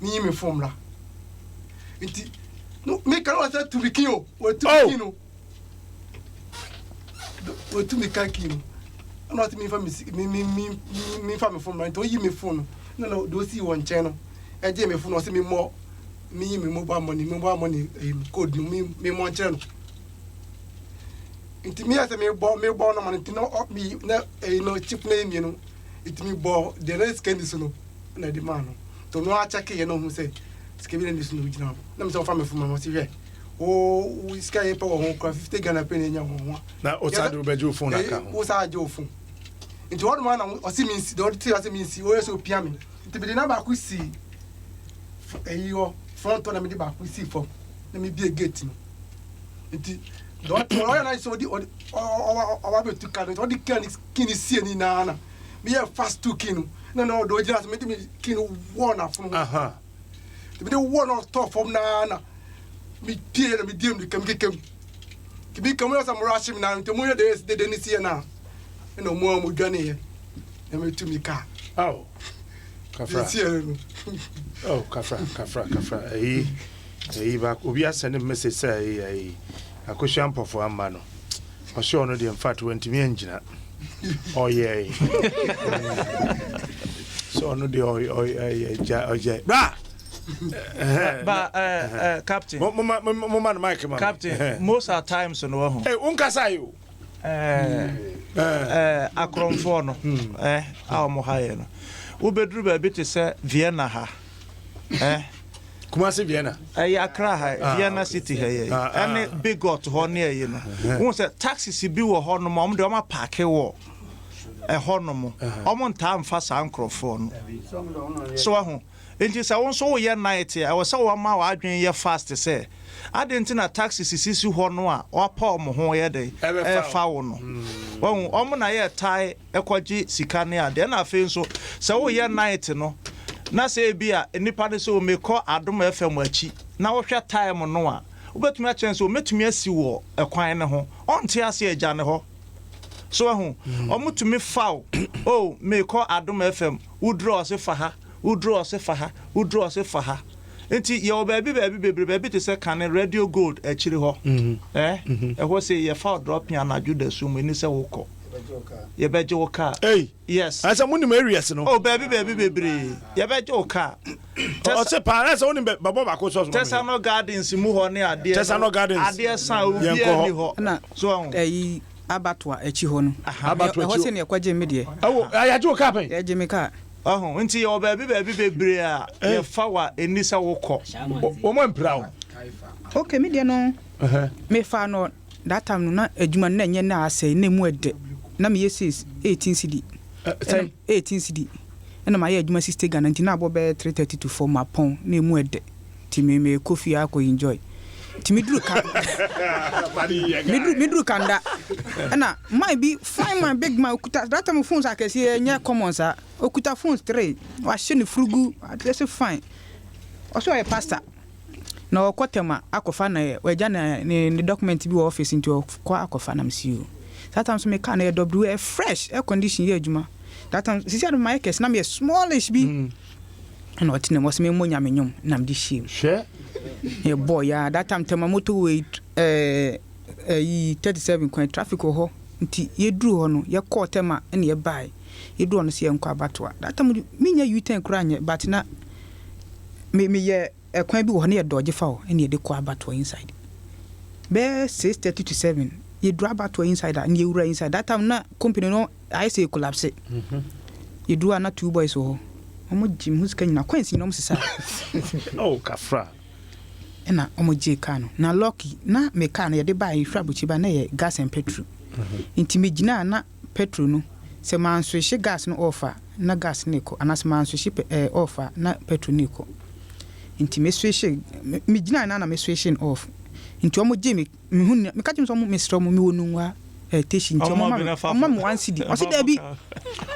me me formula nti no me kan wa say to be king o to be king o to me kan king no ati me fa me fa me phone right o yi me phone no do see one channel e je me phone o se me mo me mobile money code no me mo channel nti me ase me bo no man nti no me na no chip na mi no it me bo the rest can this no na the man no to no a check ye no hu say skebe na this no gina na me say fa me phone mo se hwe we sky pa ho 50 Ghana penny nya ho na o sa do beju phone aka o sa jo phone nti what man o si mi si do ti o si mi si o yeso pia me nti be na ba ku si eyo front na me di ba ku si for na me bi gate no nti do to o na so di o wa be tu kan o di kan kin si ni na me ye fast to kin no do jira so me di kin one afun nti be one on top from na mi pie na mi diem di kam kibi kam yo sam rush mi na nti mo yo de ni sie na no mo dwane ye na me tu mi ka kafra kafra ba obi asende message say akosha mpofo amma no o se ono de in fact went me engina so ono de bra but captain man Mike man captain most of times no ho unkasa yo akromfo no a mo haye no wo bedru ba bi te se Vienna ha Kumasi Vienna. Accra, Vienna City here. And big got to Hornia, you know. Once a taxi si bi wo ho no mom de ma park wo. Ho no mo. Omo ntam fa sankrofo no. So ho. Enti sa won so ye night I was so ma wa adwen ye fast say. Adenti na taxi sisi ho no a opa omo ho ye dey. E fa wo no. Won omo na ye tie ekwaji sika ne ade na afi so sa wo ye night no. Na say bia nipa de so me call Adom FM achi. Na wo hwe time no a obetumi a chance o metumi asi wo ekwan ne ho. Onte ase agya ne ho. So ho omutumi faw oh me call Adom FM wudro se fa ha wudro se fa ha wudro se fa ha enti ye baby te say can radio gold achiri ho e ho say ye fa drop me anaju da su mu ni se wo ko ye beje wo car yes asa muni areas no oh baby ye beje wo car o se pa asa woni babo ba ko so Tesano Gardens mu ho ne ade Tesano Gardens ade san obi ani ho na so abatwa echi ho no ho se ne kwaje medie ayaje wo car pen ye je me car nti ye baby bebre a ye fa wa enisa wo ko o mo mpra wo okay medie no me fa no that time no na adwuma na nye na asai na mu ede na me yeses 18 cd 18 cd na ma ye adwuma 60 Ghana nti na abo be 330 to 4 mapon na mu ede ti me coffee akọ enjoy ti me duru ka me duru kanda na my be find my big man okuta that time phones akese nye common sa okuta phones 3 wa she ne frugu that's fine also a pastor na okotema akofa na waja na ni document bi wo office nti kwa akofa na msiu that time so me can WA fresh air condition ye adwuma that time sisi ado my case na me smallish bi and what ne was me monya menyom na mdi shim she yeah boy yeah that time tema motorway 37 kwan traffic ho nti ye duru ho no ye call tema na ye buy ye duru no se ye nkwa abatwa that time me nya U10 kura anye but na me ye ekwan bi wo na ye dodge fa wo ene ye de kwa abatwa inside be 6:30 to 7 ye duru abatwa inside and ye wura inside that time na company no I say collapse ye duru na two boys ho omo jim husika nyina kwansi no msesa oh kafra ena omo je ka no na lucky na me ka no ye de ba ifra buchi ba na ye gas and petrol nti me gina na petrol no se man so hye gas no offer na gas ne ko anas man so hye offer na petrol ne ko nti me so hye me gina na me so hye off nti omo je me hu me ka tim so me stro mo me wonunwa station nti omo mo 1 cd o se da bi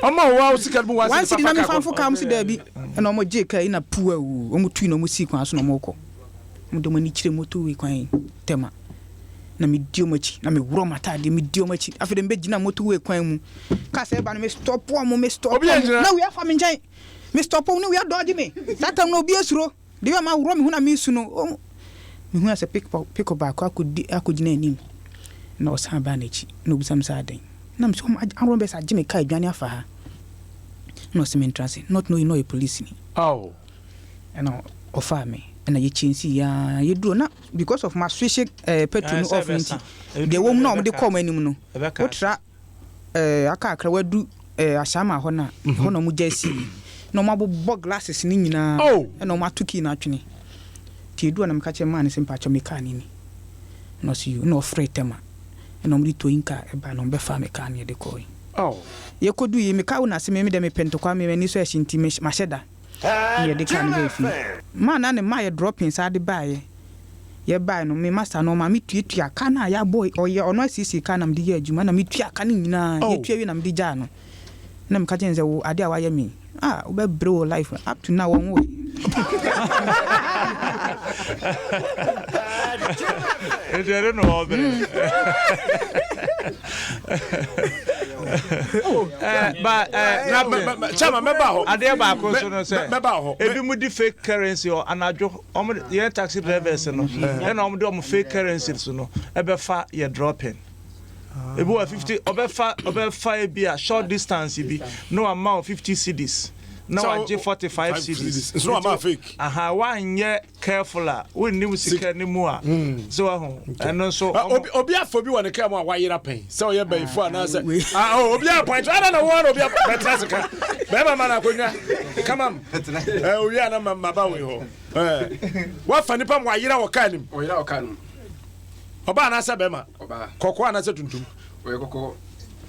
omo wa o sika bu 1 cd na me fanfo ka mo se da bi na omo je ka ina pu awu omo tu na omo si kwan so na omo ko mo do mani kire moto we kwan tema na me dio machi na me wuro mata de me dio machi afede mbe gina moto we kwan mu ka se ba no me stop o mo me stop na we afa me njan me stop o no we dodge me that time no obi asuro de we ma wuro me hu na me su no me hu ase pick up back akugina anim na osan ba na chi no busam sa den na me so anro be sa gime ka adwane afa ha no se me entrance not know you know a police ni oh and offer me na ye chinsi ya ye duro na because of my switch petrol no off nti de wom na om de come anim no otra aka akra wadu asama ho na ho na mu jasi no mabobbo glasses ni nyina na mo atuki na atwene ti duro na me ka che man se mpacho mekani ni no see you no free tema na mo di to inka e ba no be fa mekani de koi ye kodu ye me ka una se me de me pento kwa me ni so ashinti me masheda ye de kan be fi man na ne ma ye dropping sa de bae ye bae no me master no ma me tuatua aka na ya boy oye ono asisi ka na me de ye adwuma na me tua aka ni nyina ye tua wi na me de ja no na me ka jenze wo ade a wa ye me wo be bro life up to now won wo I don't know but chama meba ho ade ba ko so no say meba ho ebi mu di fake currency or anajo ye taxi drivers no e na om fake currency so no e be fa ye dropping ebi wa 50 obefa bi a short distance bi no amount 50 cedis Now I give 45 cedis. It's not about fake. Aha, one year careful. We knew sick anymore. So, and also, Obia for you when the camera, why you're paying. So you're paying for an answer. Oh, Obia point. I don't know what Obia fantastic. Bema mana come on. We are not my bow. What funny pam why you're our canim? Or you're our canim. Oba na Bema. Cocoa na Tuntum. Where Coco.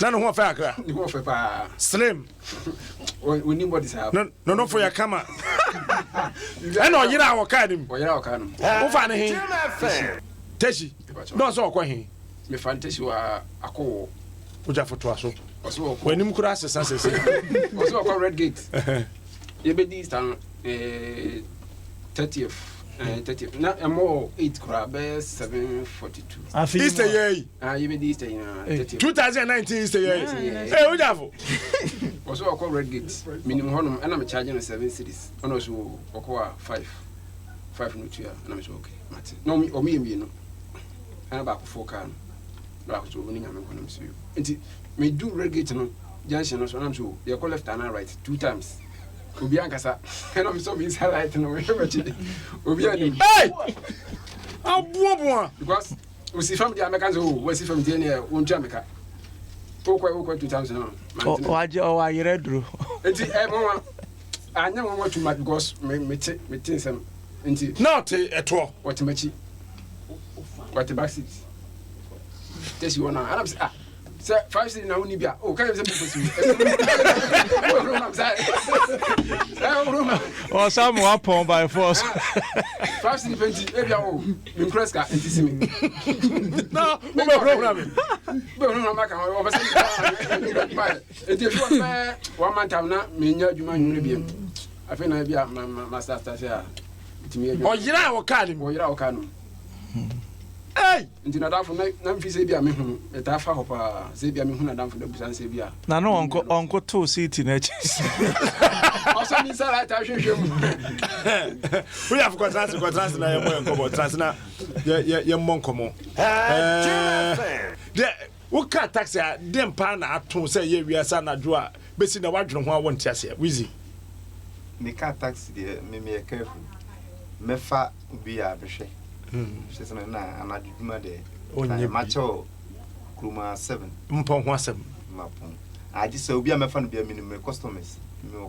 None of fair. Slim. We need what is happening. No, for your camera. I know you're our canim. Or you're our canim. Who find him? Teshi. No, so quite. Me fantasy a call. Which are for Twasso. When you could ask the sunset. Also, called Red Gate. You be this time 30th. 30th. Now, a more 8 crab, 742. Easter year. You be this time 2019 Easter year. Hey, what have you? Also, I call Red Gate. Minimum honor, and I'm charging 7 cities. And also, I call 5 no 2 and I'm okay. No, me or me, no. And about 4 can. But so winning, I'm going to see you. And me do Red Gate, no. Junction, so I'm so you call left and right 2 times. Ubiankasa, and I'm so busy highlighting away. Hey! How boy? Because we see from the Americans who we see from DNA, one Jamaica. 2 times now. Oh, I read through. I never want to make because me think some. Not at all. What to match? What the back seat? This you want now. I'm saying, sir, 5 cents now, Nibia. Oh, can you say? Or someone upon by force. 5 cents, 20. Maybe oh, impressed car and see me. No, no problem. But no, I'm over. If you want 1 month, I'm not me. You might I think I be my master here. Oh, you're our carding. Or you're our canoe. Hey! Into that for Namphysabia, a tafa hopper, Zabia Mihuna down for the Busan Sabia. Now, no uncle 2 seat in it. Also, inside I show you. We have got transna, transna, your monkomo. What cat taxi? Dem pan at to say we are sana draw, basing the wardrobe. I want to say, Wizzy. Me cat taxi, me a careful. Mefa be a bishe. She's na I'm at Jumade. Only macho Kruma 7. Mpon 17. Mapon. I just so be a fan be a minimum customers.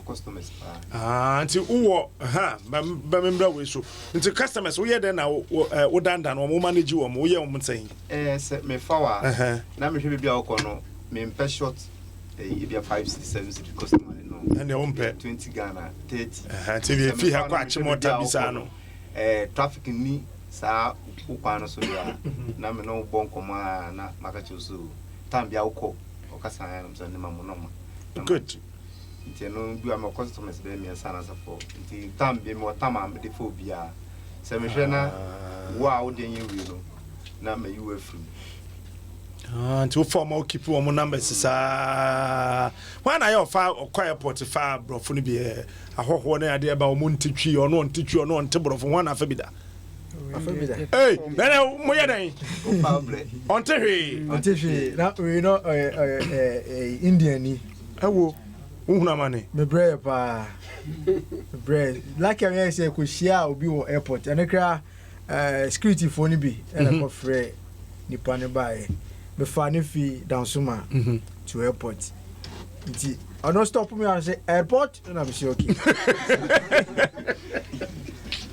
Customers. Until who, remember we so. Until customers, we are then now, done or manage you or more, you're saying. Set me forward. Now, me should be our corner. Me per short, be a 567 customer. And your own pet 20 Ghana 30. Until you feel how much more Tabisano. Traffic in me, sir, who can also be a number no bon coma, not Makachu. Tambia Oko, or Cassan, and Mamma. Good. You know, you are my customers, be me a son as a four. Until time be more time, I'm the phobia. Semishana, wow, then you will. Now, may you were free. To form all keep one numbers. When I offer or quiet portify, bro, for be a hawk one idea about Montichi or non teach you or non table of one afabida. Hey, then my day on Terry, now we know Indian. Oh, una money. Me bread pa bread. Like I say, could share Obi airport and a cry security phone be and a free Nipane by. Me funny fee down summer to airport. I don't stop me and say airport and I'm sure okay.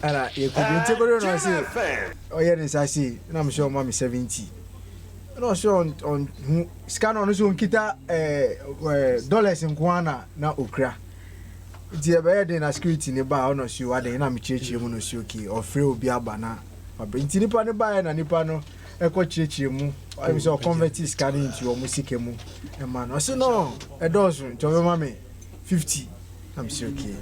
And I could take on I say, oh yeah, this I see, and I'm sure mommy 70. And also on scan on his own kita dollars in Guana now okra. It's a bed in a security nearby on us you are the enemy church you want to okay or free will be a banner. But in Tinipano by and Nipano. Eko chichi mu I was convert scanning into your music mu e man I say no a dozen to mama 50 I'm sure okay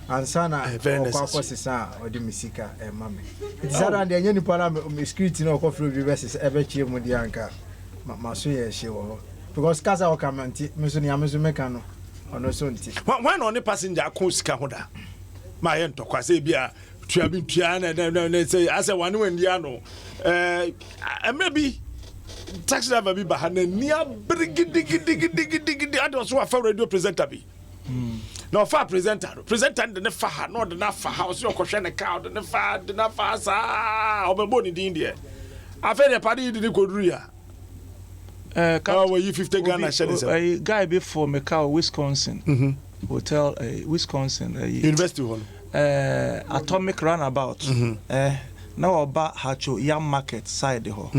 and sana kwa sisa or the musica e mama it's that and any pana me security no ko free versus ever chie mu di anka ma so ye hye wo because kasa o kamanti me so ni amezo meka no ono so nti why no ne passenger akon sika hoda ma ye ntokwa say bia tua bi tua na say ase one when dia no maybe taxi driver be bahana nia brigidi I don't so a radio presenter be No fa presenter de ne fa no de na fa house yo kohwe ne car de ne fa sa obebo ni din de afa de padi di koduru ya you 50 Ghana shillings a guy before me car Wisconsin hotel Wisconsin university one atomic runabout na oba hacho yam market side ho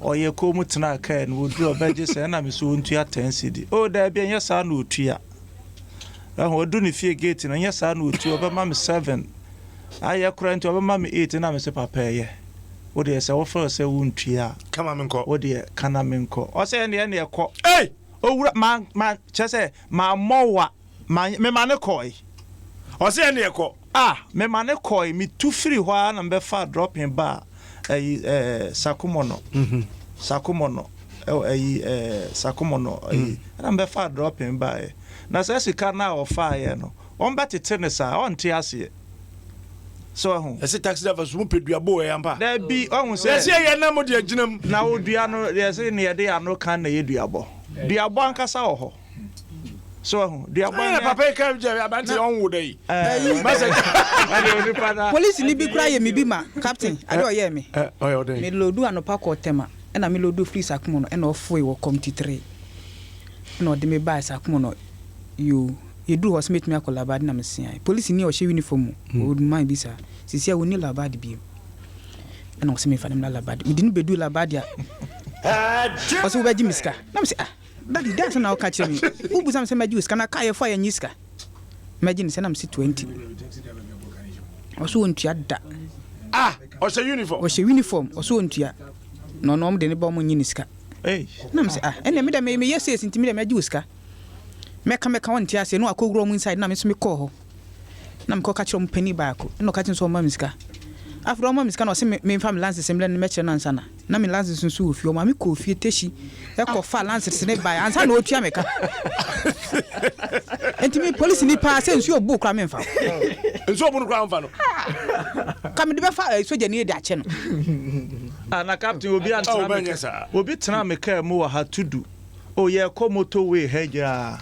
oye ko mutena car no do obeje se na me so ntua 10 cedi o da bia nya sa na otua odu ni fie gate na nya sa na otua oba me 7 aye kurant oba me 8 na me se papa ye wo de se wo fa se wo ntua kama me nko wo de kana me nko o se ne ne ekọ owura ma chese ma mowa me ma ne koi o se ne ekọ me ma ne koi mi tu free hwa na be fa dropping bar sakumono sakumono na be fa dropping bar na se sika na o fa ye no on betete ne sa on te ase so ho ese taxi driver so peduabo e ampa da bi ohun se ese ye na mo de aginam na odua no ese ne ye de ano kan na ye duabo duabo ankasa ho so ho duabo na papa ka je abanti on wo dai message police ni bi kra ye mi bi ma captain ade oye me me lodu anopa ko tema na me lodu free sakumo no na ofo e wo committee 3 na de me buy sakumo no you do was meet me akola bad na me sian police ni o she uniform o man bi sa sisi a woni la bad bi na o se me fa dem la bad me dinu bedu la bad ya o se ubaji miska na me se daddy dance na o ka kire me ubu sam se maji miska na ka ye fo ya nyiska imagine se na me se 20 o so ontua da o se uniform o so ontua no no de ne ba mo nyiniska na me se ene me da me yes yes ntimi da maji miska meka wonti ase no akogro mu inside na me so me call ho na me ko ka kire mu pani ba ko no ka tin so ma miska afro ma miska no se me fam lance semble ne me kire na nsana na me lance sunsu ofi o ma me ko ofie teshi e ko fa lance se ne ba ansa na otua meka entimi police ni pa se nsu obu kra me mfa nsu obu kra mfa no ka me de be fa soja ni de ache no na captain obi tena me ka mu wa ha tudu o ye ko motorway heja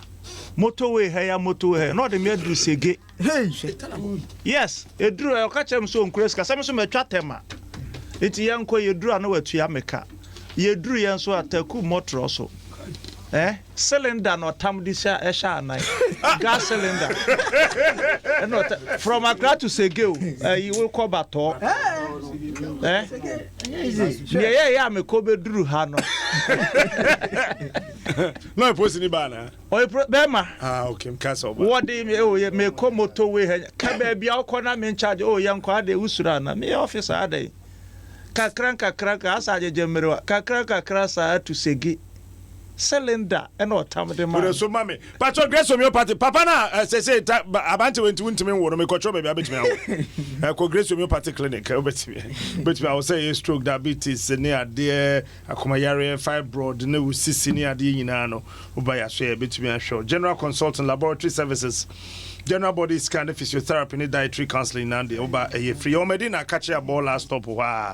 motorway no de me adu sege yes eduru e ka chem so nkreska sam so metwa tema eti yanko yeduru na watu ya meka yeduru yan so ataku motor so cylinder no tam di sha e sha nine gas cylinder no from Accra to Segeo you will call bato yeah me ko be duru ha no no post ni bana o be ma okay mkasa oba what dey me ko motorway ka ba bia o ko na me charge yanko ade usura na me officer ade kakranka asa jemere kakranka sa to Segi cylinder and or tam de man so mama patro grace homeopathy papa na say abante went to me wo no me control baby abetime ko grace homeopathy clinic obetime I will say stroke diabetes ne ade akomayare fibroid ne usisi ne ade nyina no obaya so e betime ahwe general consultant laboratory services general body scan physiotherapy ne dietary counseling and the oba a free o medina catch your ball last stop wa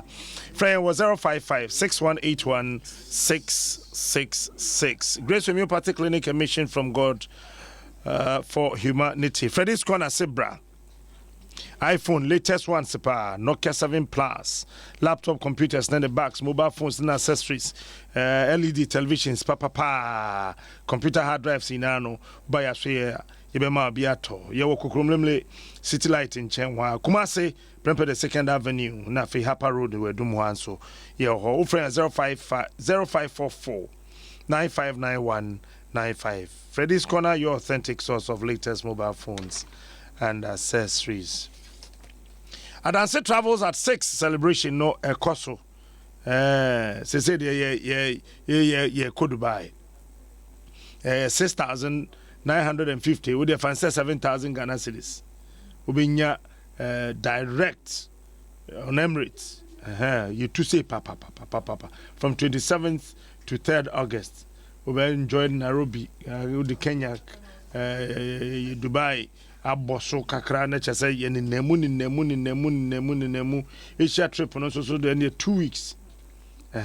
friend was 055 6181 666 Grace Homeopathy Clinic, a mission from God for humanity. Freddy's Corner Sibra iPhone latest one sepa Nokia 7 Plus laptop computers and the bags mobile phones and accessories LED televisions papa computer hard drives inano buy a share Ibema Biato, Yawo Kukrumlemle, City Light in Chenwa, Kumase, Prempe the 2nd Avenue, Nafi Hapa Road, where Dumwanso, Yo, friend 0544 959195. Freddy's Corner, your authentic source of latest mobile phones and accessories. Adanse travels at 6 celebration, no Ekoso. Say, Dubai. 6,950 with the fancy 7,000 Ghana cedis. Ubinya direct on Emirates. You to say papa from 27th to 3rd August. We enjoyed Nairobi, the Kenya, Dubai, Aboso, Kakra, Nature, and in Nemu. Asia trip on also so then 2 weeks. 2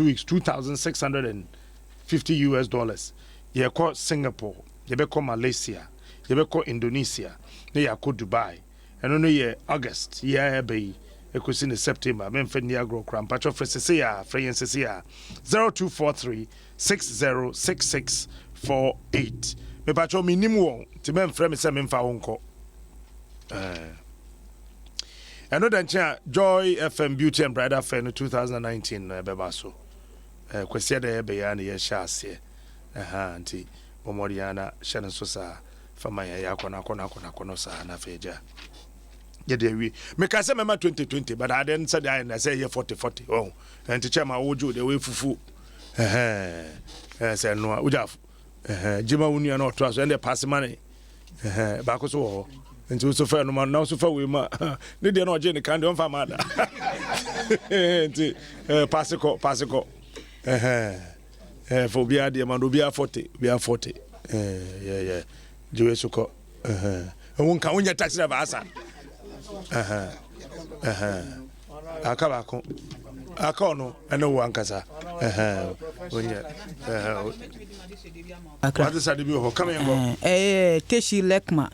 weeks, $2,650. Yeah, called Singapore. yɛbɛkɔ Malaysia yɛbɛkɔ Indonesia na yɛakɔ Dubai ɛno no yɛ August yɛ ɛbɛyi ekosi ne September memfa ni agro kram patcho frɛsese ya frɛyensese ya 0243 606648 me patcho minim won ti memfrɛ me sɛ memfa wonko ɛno da nkyɛn Joy FM Beauty and Bridal Fair no 2019 no ɛbɛba so kwasi da ɛbɛya na yɛ hyɛ ase nti bomoriana hyɛ no so saa fama yɛ akɔna saa na feja we make us a 2020, but I didn't say I say 40. Oh, and to chairman Ojo, the way fufu. Say no, Ujaf. Jima Union or trust and they pass money. Bacos war. And to so fair no man, now so far we ma. Need not Jenny can't do for mother. Passico. For Bia, the man will be 40. We are 40. Yeah. Jesuko. I won't count your taxi of Asa. Akabako akono ene wo ankasa onye what is adibi ho come and go Teshi Lekma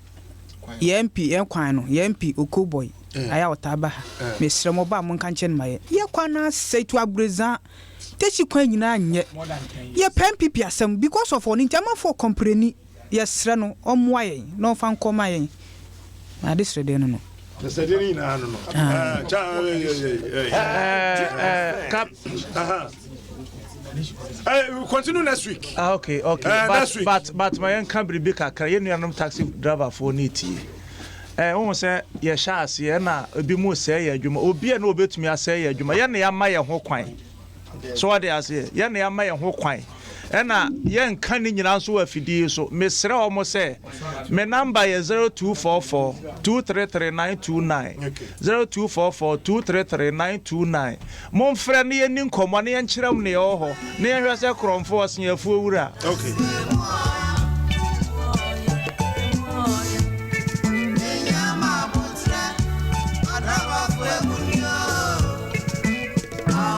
MP enkwan no MP Okoboy aya otaba mesre mo ba mo kan chen maye ye kwana setu abreza Teshi kwan nyina anye ye pen pipi asem because of oni ntama for compreni ye sre no omoaye no fa nkoma ye na disre de no the Sedini no. Continue next week. Okay. But my young company be kakra ye nuanom taxi driver for niti. Won say ye sha ase na obi mu say ye adwuma obi na obetumi ase ye adwuma ye na ya ma ye ho kwan. So what they ase ye na ya ma ye ho kwan. Ena yen kan ni nyina so afidie so mesre omo se me number ye 0244 233929 0244 233929 mon frɛ ne ye ni nkomo ne ye nkyerɛm ne ye ho ne ye hwɛ se kromfo osen afu owura. Okay.